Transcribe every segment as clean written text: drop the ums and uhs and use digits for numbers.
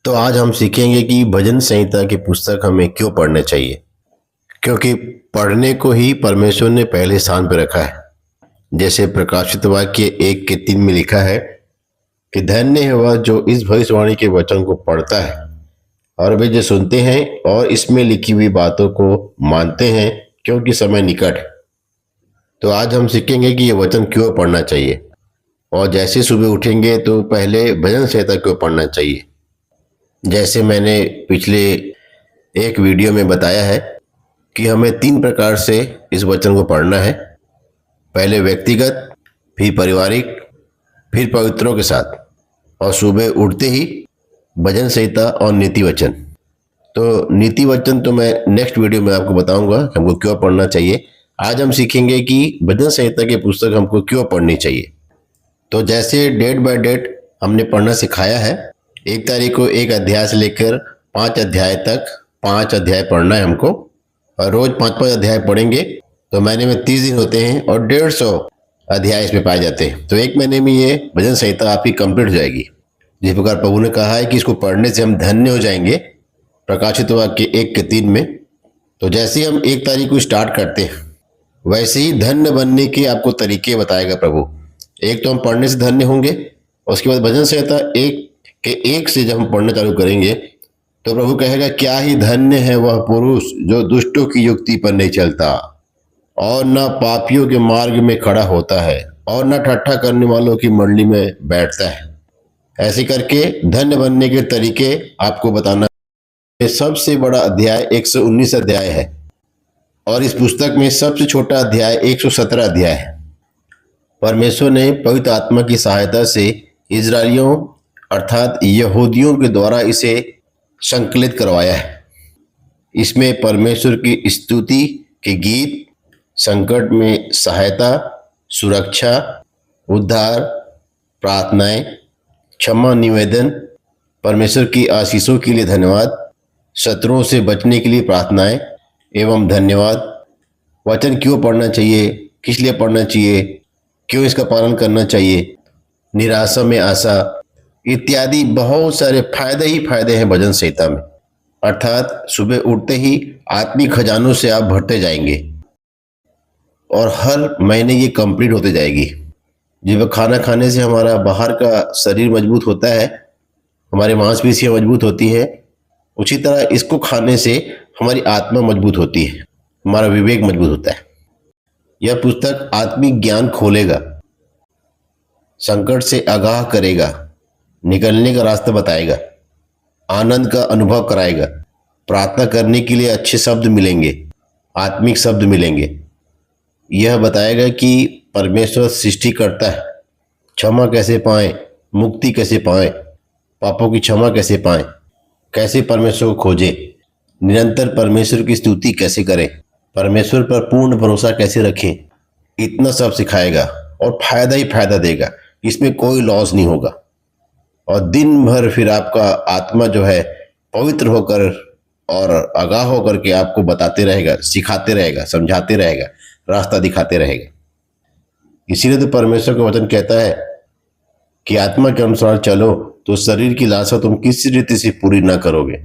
तो आज हम सीखेंगे कि भजन संहिता की पुस्तक हमें क्यों पढ़ना चाहिए। क्योंकि पढ़ने को ही परमेश्वर ने पहले स्थान पर रखा है। जैसे प्रकाशित वाक्य 1:3 में लिखा है कि धन्य है वह जो इस भविष्यवाणी के वचन को पढ़ता है और वे जो सुनते हैं और इसमें लिखी हुई बातों को मानते हैं, क्योंकि समय निकट है। तो आज हम सीखेंगे कि ये वचन क्यों पढ़ना चाहिए, और जैसे सुबह उठेंगे तो पहले भजन संहिता क्यों पढ़ना चाहिए। जैसे मैंने पिछले एक वीडियो में बताया है कि हमें 3 प्रकार से इस वचन को पढ़ना है। पहले व्यक्तिगत, फिर पारिवारिक, फिर पवित्रों के साथ, और सुबह उठते ही भजन संहिता और नीति वचन। तो नीति वचन तो मैं नेक्स्ट वीडियो में आपको बताऊंगा हमको क्यों पढ़ना चाहिए। आज हम सीखेंगे कि भजन संहिता की पुस्तक हमको क्यों पढ़नी चाहिए। तो जैसे डेट बाय डेट हमने पढ़ना सिखाया है, 1 तारीख को 1 अध्याय से लेकर 5 अध्याय तक 5 अध्याय पढ़ना है हमको, और रोज 5-5 अध्याय पढ़ेंगे तो महीने में 30 दिन होते हैं और 150 अध्याय इसमें पाए जाते हैं। तो 1 महीने में ये भजन संहिता आपकी कंप्लीट हो जाएगी। जिस प्रकार प्रभु ने कहा है कि इसको पढ़ने से हम धन्य हो जाएंगे, प्रकाशित वाक्य 1:3 में। तो जैसे ही हम 1 तारीख को स्टार्ट करते हैं, वैसे ही धन्य बनने के आपको तरीके बताएगा प्रभु। एक तो हम पढ़ने से धन्य होंगे, उसके बाद भजन संहिता 1 से जब हम पढ़ना चालू करेंगे तो प्रभु कहेगा, क्या ही धन्य है वह पुरुष जो दुष्टों की युक्ति पर नहीं चलता और न पापियों के मार्ग में खड़ा होता है और न ठट्ठा करने वालों की मंडली में बैठता है। ऐसे करके धन्य बनने के तरीके आपको बताना। सबसे बड़ा अध्याय 119 अध्याय है, और इस पुस्तक में सबसे छोटा अध्याय 117 अध्याय है। परमेश्वर ने पवित्र आत्मा की सहायता से इजरायलियों अर्थात यहूदियों के द्वारा इसे संकलित करवाया है। इसमें परमेश्वर की स्तुति के गीत, संकट में सहायता, सुरक्षा, उद्धार, प्रार्थनाएं, क्षमा निवेदन, परमेश्वर की आशीषों के लिए धन्यवाद, शत्रुओं से बचने के लिए प्रार्थनाएं एवं धन्यवाद, वचन क्यों पढ़ना चाहिए, किस लिए पढ़ना चाहिए, क्यों इसका पालन करना चाहिए, निराशा में आशा इत्यादि बहुत सारे फायदे ही फायदे हैं भजन संहिता में। अर्थात सुबह उठते ही आत्मिक खजानों से आप भरते जाएंगे और हर महीने ये कंप्लीट होते जाएगी। जब खाना खाने से हमारा बाहर का शरीर मजबूत होता है, हमारी मांसपेशियां मजबूत होती हैं, उसी तरह इसको खाने से हमारी आत्मा मजबूत होती है, हमारा विवेक मजबूत होता है। यह पुस्तक आत्मिक ज्ञान खोलेगा, संकट से आगाह करेगा, निकलने का रास्ता बताएगा, आनंद का अनुभव कराएगा, प्रार्थना करने के लिए अच्छे शब्द मिलेंगे, आत्मिक शब्द मिलेंगे। यह बताएगा कि परमेश्वर सृष्टि करता है, क्षमा कैसे पाएं, मुक्ति कैसे पाएं, पापों की क्षमा कैसे पाएं, कैसे परमेश्वर को खोजें, निरंतर परमेश्वर की स्तुति कैसे करें, परमेश्वर पर पूर्ण भरोसा कैसे रखें। इतना सब सिखाएगा और फायदा ही फायदा देगा, इसमें कोई लॉस नहीं होगा। और दिन भर फिर आपका आत्मा जो है पवित्र होकर और आगाह होकर के आपको बताते रहेगा, सिखाते रहेगा, समझाते रहेगा, रास्ता दिखाते रहेगा। इसीलिए तो परमेश्वर का वचन कहता है कि आत्मा के अनुसार चलो तो शरीर की लालसा तुम किसी रीति से पूरी ना करोगे।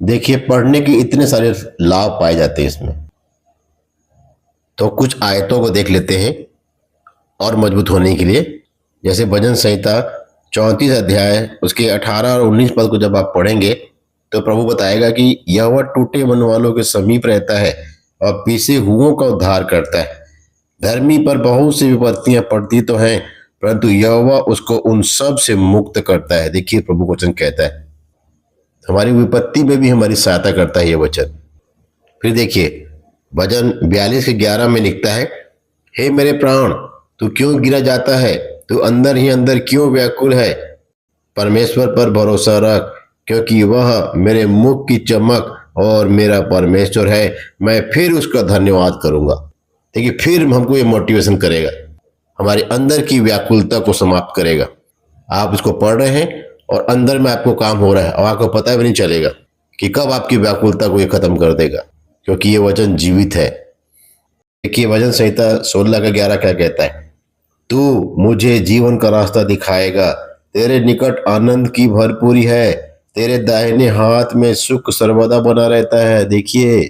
देखिए, पढ़ने के इतने सारे लाभ पाए जाते हैं इसमें। तो कुछ आयतों को देख लेते हैं और मजबूत होने के लिए। जैसे भजन संहिता 34 अध्याय उसके 18 और 19 पद को जब आप पढ़ेंगे तो प्रभु बताएगा कि यहोवा टूटे मन वालों के समीप रहता है और पीसे हुओं का उद्धार करता है। धर्मी पर बहुत सी विपत्तियां पड़ती तो हैं, परंतु यहोवा उसको उन सब से मुक्त करता है। देखिए, प्रभु वचन कहता है हमारी विपत्ति में भी हमारी सहायता करता है ये वचन। फिर देखिए, भजन 42:11 में लिखता है, हे मेरे प्राण तू क्यों गिरा जाता है, तू अंदर ही अंदर क्यों व्याकुल है, परमेश्वर पर भरोसा रख, क्योंकि वह मेरे मुख की चमक और मेरा परमेश्वर है, मैं फिर उसका धन्यवाद करूंगा। देखिए, फिर हमको ये मोटिवेशन करेगा, हमारे अंदर की व्याकुलता को समाप्त करेगा। आप इसको पढ़ रहे हैं और अंदर में आपको काम हो रहा है और आपको पता भी नहीं चलेगा कि कब आपकी व्याकुलता को ये खत्म कर देगा, क्योंकि ये वचन जीवित है। देखिए, भजन संहिता 16:11 क्या कहता है, तू मुझे जीवन का रास्ता दिखाएगा, तेरे निकट आनंद की भरपूरी है, तेरे दाहिने हाथ में सुख सर्वदा बना रहता है। देखिए,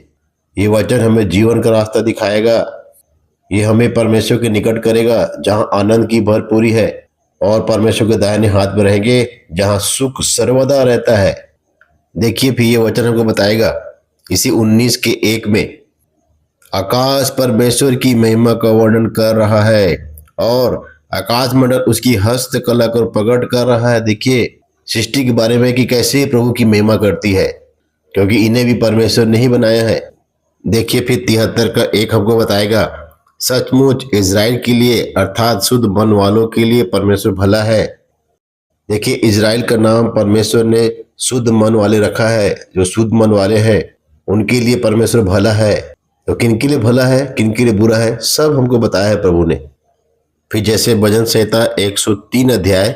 ये वचन हमें जीवन का रास्ता दिखाएगा। ये हमें परमेश्वर के निकट करेगा जहां आनंद की भरपूरी है, और परमेश्वर के दाहिने हाथ में रहेंगे जहां सुख सर्वदा रहता है। देखिए, फिर ये वचन हमको बताएगा इसी 19 के 1 में, आकाश परमेश्वर की महिमा का वर्णन कर रहा है और आकाश मंडल उसकी हस्तकला को प्रकट कर रहा है। देखिए, सृष्टि के बारे में कि कैसे प्रभु की महिमा करती है, क्योंकि इन्हें भी परमेश्वर ने ही बनाया है। देखिए, फिर 73 का 1 हमको बताएगा, सचमुच इज़राइल के लिए अर्थात शुद्ध मन वालों के लिए परमेश्वर भला है। देखिए, इज़राइल का नाम परमेश्वर ने शुद्ध मन वाले रखा है। जो शुद्ध मन वाले हैं उनके लिए परमेश्वर भला है। तो किन के लिए भला है, किन के लिए बुरा है, सब हमको बताया है प्रभु ने। फिर जैसे भजन संहिता 103 अध्याय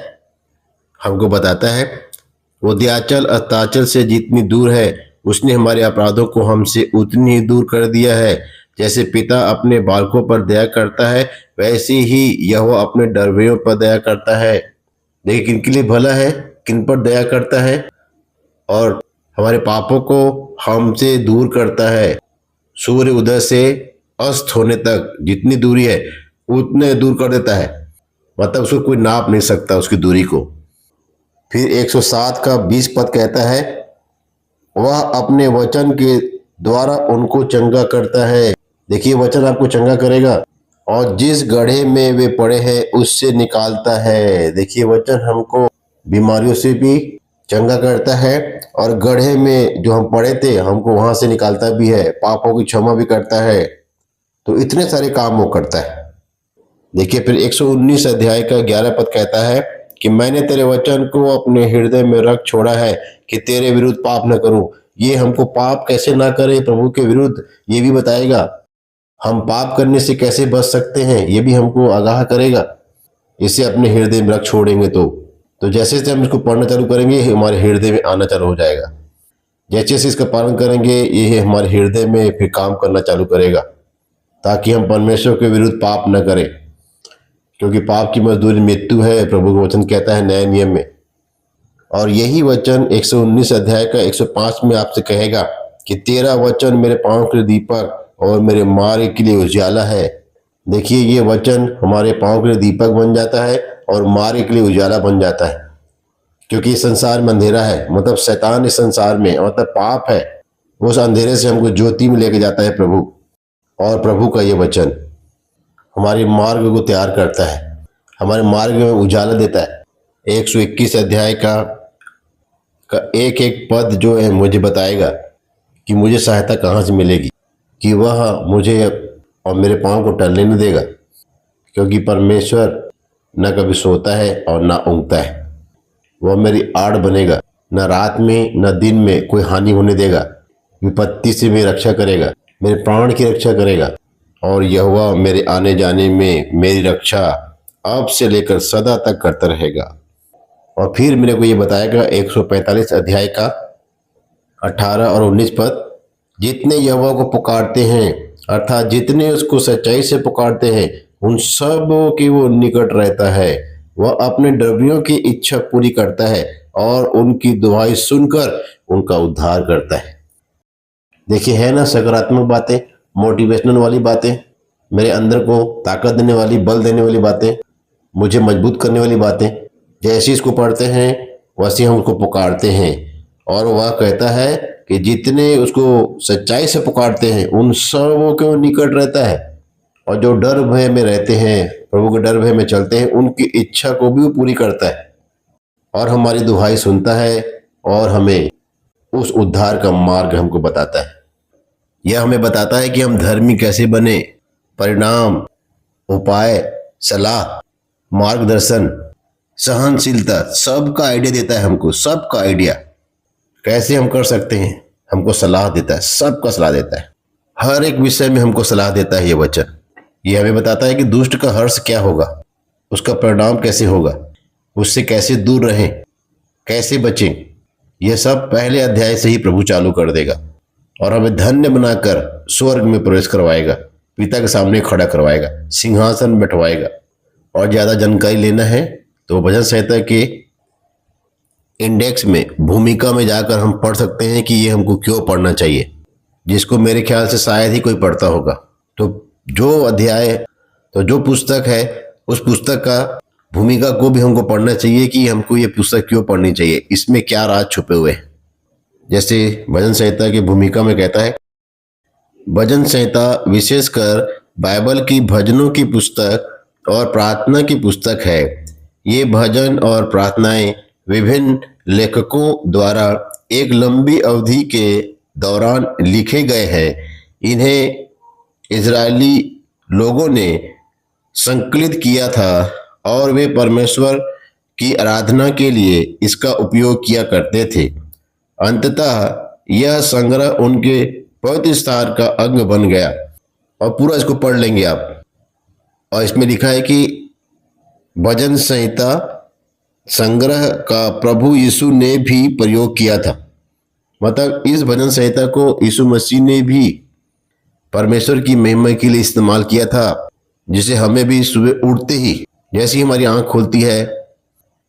हमको बताता है, वो दयाचल अस्ताचल से जितनी दूर है, उसने हमारे अपराधों को हमसे उतनी ही दूर कर दिया है। जैसे पिता अपने बालकों पर दया करता है, वैसे ही यहोवा अपने डरवैयों पर दया करता है। देखिए, किन के लिए भला है, किन पर दया करता है, और हमारे पापों को हमसे दूर करता है। सूर्य उदय से अस्त होने तक जितनी दूरी है उतने दूर कर देता है, मतलब उसको कोई नाप नहीं सकता उसकी दूरी को। फिर 107 का 20 पद कहता है, वह अपने वचन के द्वारा उनको चंगा करता है। देखिए, वचन आपको चंगा करेगा और जिस गड्ढे में वे पड़े हैं उससे निकालता है। देखिए, वचन हमको बीमारियों से भी चंगा करता है और गड्ढे में जो हम पड़े थे हमको वहां से निकालता भी है, पापों की क्षमा भी करता है। तो इतने सारे काम वो करता है। देखिए, फिर 119 अध्याय का 11 पद कहता है कि मैंने तेरे वचन को अपने हृदय में रख छोड़ा है कि तेरे विरुद्ध पाप न करूं। ये हमको पाप कैसे ना करें प्रभु के विरुद्ध ये भी बताएगा। हम पाप करने से कैसे बच सकते हैं ये भी हमको आगाह करेगा। इसे अपने हृदय में रख छोड़ेंगे तो जैसे जैसे हम इसको पढ़ना चालू करेंगे हमारे हृदय में आना चालू हो जाएगा। जैसे जैसे इसका पालन करेंगे ये हमारे हृदय में फिर काम करना चालू करेगा, ताकि हम परमेश्वर के विरुद्ध पाप न करें, क्योंकि पाप की मजदूरी मृत्यु है, प्रभु का वचन कहता है नए नियम में। और यही वचन 119 अध्याय का 105 में आपसे कहेगा कि तेरा वचन मेरे पांव के लिए दीपक और मेरे मार्ग के लिए उजाला है। देखिए, ये वचन हमारे पांव के लिए दीपक बन जाता है और मार्ग के लिए उजाला बन जाता है, क्योंकि इस संसार में अंधेरा है, मतलब शैतान इस संसार में मतलब पाप है, उस अंधेरे से हमको ज्योति में लेके जाता है प्रभु। और प्रभु का ये वचन हमारे मार्ग को तैयार करता है, हमारे मार्ग में उजाला देता है। 121 अध्याय का एक एक पद जो है मुझे बताएगा कि मुझे सहायता कहाँ से मिलेगी, कि वह मुझे और मेरे पाँव को टलने नहीं देगा, क्योंकि परमेश्वर न कभी सोता है और न ऊँघता है। वह मेरी आड़ बनेगा, न रात में न दिन में कोई हानि होने देगा। विपत्ति से मेरी रक्षा करेगा, मेरे प्राण की रक्षा करेगा, और यहोवा मेरे आने जाने में मेरी रक्षा अब से लेकर सदा तक करता रहेगा। और फिर मेरे को ये बताएगा 145 अध्याय का 18 और 19 पद, जितने यहोवा को पुकारते हैं अर्थात जितने उसको सच्चाई से पुकारते हैं उन सबों की वो निकट रहता है। वह अपने डरवियों की इच्छा पूरी करता है और उनकी दुहाई सुनकर उनका उद्धार करता है। देखिए, है ना सकारात्मक बातें, मोटिवेशनल वाली बातें, मेरे अंदर को ताकत देने वाली, बल देने वाली बातें, मुझे मजबूत करने वाली बातें। जैसे इसको पढ़ते हैं वैसे हम उसको पुकारते हैं, और वह कहता है कि जितने उसको सच्चाई से पुकारते हैं उन सबों के निकट रहता है, और जो डर भय में रहते हैं, प्रभु के डर भय में चलते हैं, उनकी इच्छा को भी वो पूरी करता है और हमारी दुहाई सुनता है और हमें उस उद्धार का मार्ग हमको बताता है। यह हमें बताता है कि हम धर्मी कैसे बने, परिणाम, उपाय, सलाह, मार्गदर्शन, सहनशीलता, सबका आइडिया देता है हमको, सबका आइडिया कैसे हम कर सकते हैं हमको सलाह देता है, सबका सलाह देता है, हर एक विषय में हमको सलाह देता है ये वचन। ये हमें बताता है कि दुष्ट का हर्ष क्या होगा, उसका परिणाम कैसे होगा, उससे कैसे दूर रहें, कैसे बचें। यह सब पहले अध्याय से ही प्रभु चालू कर देगा और हमें धन्य बनाकर स्वर्ग में प्रवेश करवाएगा, पिता के सामने खड़ा करवाएगा, सिंहासन बैठवाएगा। और ज़्यादा जानकारी लेना है तो भजन संहिता के इंडेक्स में भूमिका में जाकर हम पढ़ सकते हैं कि ये हमको क्यों पढ़ना चाहिए, जिसको मेरे ख्याल से शायद ही कोई पढ़ता होगा। तो जो पुस्तक है उस पुस्तक का भूमिका को भी हमको पढ़ना चाहिए कि हमको ये पुस्तक क्यों पढ़नी चाहिए, इसमें क्या राज छुपे हुए हैं। जैसे भजन संहिता की भूमिका में कहता है, भजन संहिता विशेषकर बाइबल की भजनों की पुस्तक और प्रार्थना की पुस्तक है। ये भजन और प्रार्थनाएं विभिन्न लेखकों द्वारा एक लंबी अवधि के दौरान लिखे गए हैं। इन्हें इजरायली लोगों ने संकलित किया था और वे परमेश्वर की आराधना के लिए इसका उपयोग किया करते थे। अंततः यह संग्रह उनके पवित्र स्थान का अंग बन गया। और पूरा इसको पढ़ लेंगे आप। और इसमें लिखा है कि भजन संहिता संग्रह का प्रभु यीशु ने भी प्रयोग किया था। मतलब इस भजन संहिता को यीशु मसीह ने भी परमेश्वर की महिमा के लिए इस्तेमाल किया था, जिसे हमें भी सुबह उठते ही जैसे ही हमारी आंख खुलती है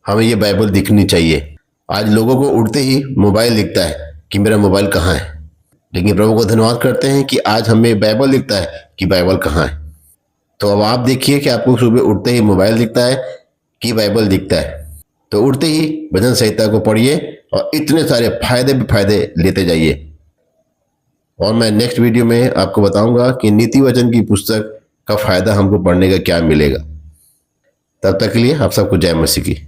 हमें ये बाइबल दिखनी चाहिए। आज लोगों को उठते ही मोबाइल दिखता है कि मेरा मोबाइल कहाँ है, लेकिन प्रभु को धन्यवाद करते हैं कि आज हमें बाइबल दिखता है कि बाइबल कहाँ है। तो अब आप देखिए कि आपको सुबह उठते ही मोबाइल दिखता है कि बाइबल दिखता है। तो उठते ही भजन संहिता को पढ़िए और इतने सारे फायदे लेते जाइए। और मैं नेक्स्ट वीडियो में आपको बताऊंगा कि नीति वचन की पुस्तक का फायदा हमको पढ़ने का क्या मिलेगा। तब तक के लिए आप सबको जय मसीह की।